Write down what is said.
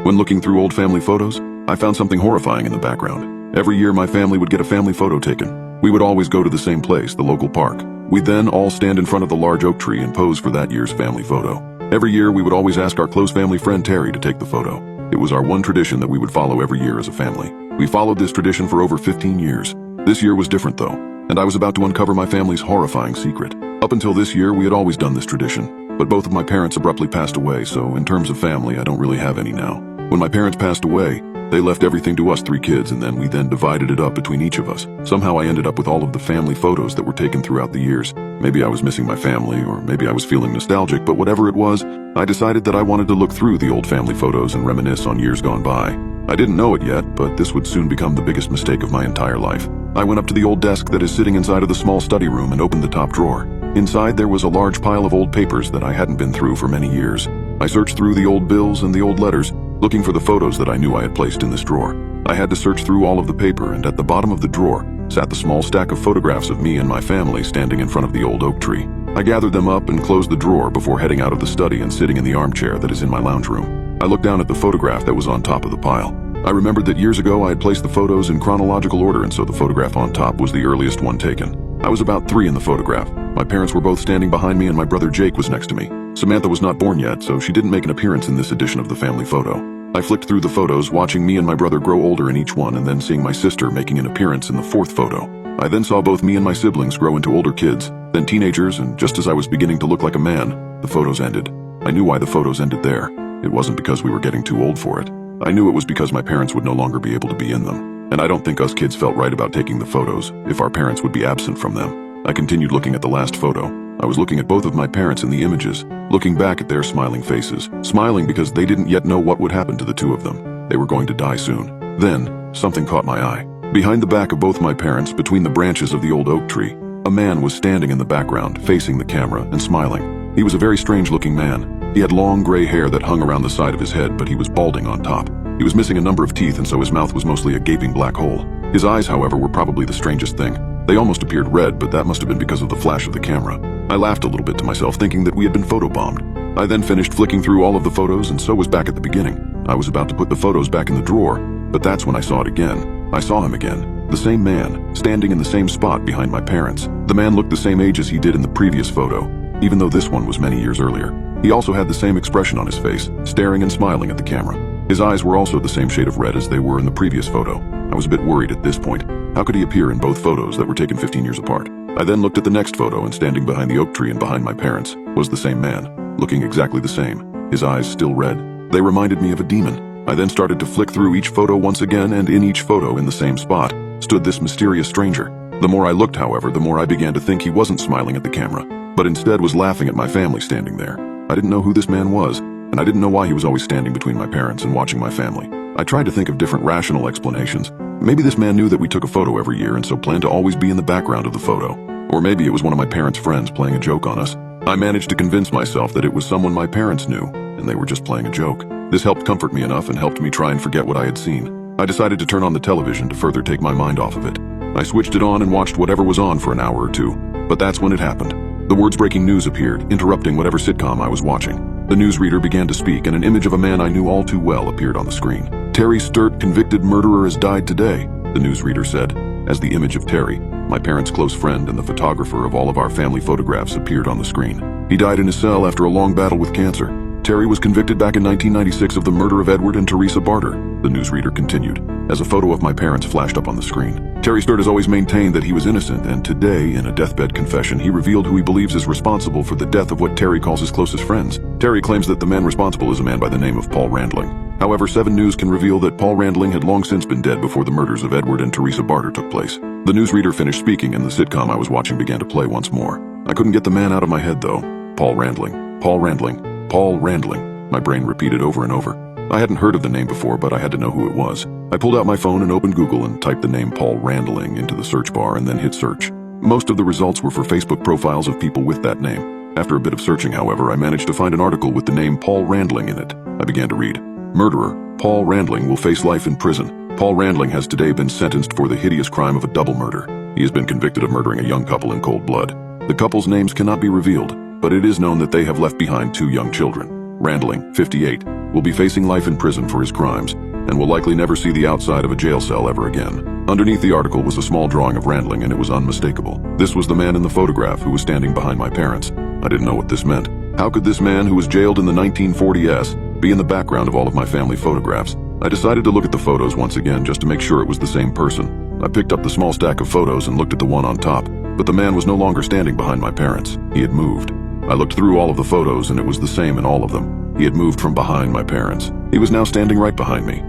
When looking through old family photos, I found something horrifying in the background. Every year my family would get a family photo taken. We would always go to the same place, the local park. We'd then all stand in front of the large oak tree and pose for that year's family photo. Every year we would always ask our close family friend Terry to take the photo. It was our one tradition that we would follow every year as a family. We followed this tradition for over 15 years. This year was different though, and I was about to uncover my family's horrifying secret. Up until this year, we had always done this tradition, but both of my parents abruptly passed away, so in terms of family, I don't really have any now. When my parents passed away, they left everything to us 3 kids, and then we divided it up between each of us. Somehow I ended up with all of the family photos that were taken throughout the years. Maybe I was missing my family, or maybe I was feeling nostalgic, but whatever it was, I decided that I wanted to look through the old family photos and reminisce on years gone by. I didn't know it yet, but this would soon become the biggest mistake of my entire life. I went up to the old desk that is sitting inside of the small study room and opened the top drawer. Inside there was a large pile of old papers that I hadn't been through for many years. I searched through the old bills and the old letters, looking for the photos that I knew I had placed in this drawer. I had to search through all of the paper, and at the bottom of the drawer sat the small stack of photographs of me and my family standing in front of the old oak tree. I gathered them up and closed the drawer before heading out of the study and sitting in the armchair that is in my lounge room. I looked down at the photograph that was on top of the pile. I remembered that years ago I had placed the photos in chronological order, and so the photograph on top was the earliest one taken. I was about 3 in the photograph. My parents were both standing behind me and my brother Jake was next to me. Samantha was not born yet, so she didn't make an appearance in this edition of the family photo. I flicked through the photos, watching me and my brother grow older in each one, and then seeing my sister making an appearance in the 4th photo. I then saw both me and my siblings grow into older kids, then teenagers, and just as I was beginning to look like a man, the photos ended. I knew why the photos ended there. It wasn't because we were getting too old for it. I knew it was because my parents would no longer be able to be in them. And I don't think us kids felt right about taking the photos if our parents would be absent from them. I continued looking at the last photo. I was looking at both of my parents in the images, looking back at their smiling faces, smiling because they didn't yet know what would happen to the 2 of them. They were going to die soon. Then, something caught my eye. Behind the back of both my parents, between the branches of the old oak tree, a man was standing in the background, facing the camera and smiling. He was a very strange-looking man. He had long gray hair that hung around the side of his head, but he was balding on top. He was missing a number of teeth, and so his mouth was mostly a gaping black hole. His eyes, however, were probably the strangest thing. They almost appeared red, but that must have been because of the flash of the camera. I laughed a little bit to myself, thinking that we had been photobombed. I then finished flicking through all of the photos, and so was back at the beginning. I was about to put the photos back in the drawer, but that's when I saw it again. I saw him again. The same man, standing in the same spot behind my parents. The man looked the same age as he did in the previous photo, even though this one was many years earlier. He also had the same expression on his face, staring and smiling at the camera. His eyes were also the same shade of red as they were in the previous photo. I was a bit worried at this point. How could he appear in both photos that were taken 15 years apart? I then looked at the next photo, and standing behind the oak tree and behind my parents was the same man, looking exactly the same, his eyes still red. They reminded me of a demon. I then started to flick through each photo once again, and in each photo in the same spot stood this mysterious stranger. The more I looked, however, the more I began to think he wasn't smiling at the camera, but instead was laughing at my family standing there. I didn't know who this man was, and I didn't know why he was always standing between my parents and watching my family. I tried to think of different rational explanations. Maybe this man knew that we took a photo every year and so planned to always be in the background of the photo. Or maybe it was one of my parents' friends playing a joke on us. I managed to convince myself that it was someone my parents knew, and they were just playing a joke. This helped comfort me enough and helped me try and forget what I had seen. I decided to turn on the television to further take my mind off of it. I switched it on and watched whatever was on for an hour or 2, but that's when it happened. The words breaking news appeared, interrupting whatever sitcom I was watching. The newsreader began to speak, and an image of a man I knew all too well appeared on the screen. Terry Sturt, convicted murderer, has died today, the newsreader said, as the image of Terry, my parents' close friend and the photographer of all of our family photographs, appeared on the screen. He died in his cell after a long battle with cancer. Terry was convicted back in 1996 of the murder of Edward and Teresa Barter, the newsreader continued, as a photo of my parents flashed up on the screen. Terry Sturt has always maintained that he was innocent, and today, in a deathbed confession, he revealed who he believes is responsible for the death of what Terry calls his closest friends. Terry claims that the man responsible is a man by the name of Paul Randling. However, 7 News can reveal that Paul Randling had long since been dead before the murders of Edward and Teresa Barter took place. The newsreader finished speaking, and the sitcom I was watching began to play once more. I couldn't get the man out of my head, though. Paul Randling, Paul Randling, Paul Randling, my brain repeated over and over. I hadn't heard of the name before, but I had to know who it was. I pulled out my phone and opened Google and typed the name Paul Randling into the search bar and then hit search. Most of the results were for Facebook profiles of people with that name. After a bit of searching, however, I managed to find an article with the name Paul Randling in it. I began to read. Murderer, Paul Randling will face life in prison. Paul Randling has today been sentenced for the hideous crime of a double murder. He has been convicted of murdering a young couple in cold blood. The couple's names cannot be revealed, but it is known that they have left behind 2 young children. Randling, 58, will be facing life in prison for his crimes, and will likely never see the outside of a jail cell ever again. Underneath the article was a small drawing of Randling, and it was unmistakable. This was the man in the photograph who was standing behind my parents. I didn't know what this meant. How could this man who was jailed in the 1940s be in the background of all of my family photographs? I decided to look at the photos once again just to make sure it was the same person. I picked up the small stack of photos and looked at the one on top, but the man was no longer standing behind my parents. He had moved. I looked through all of the photos and it was the same in all of them. He had moved from behind my parents. He was now standing right behind me.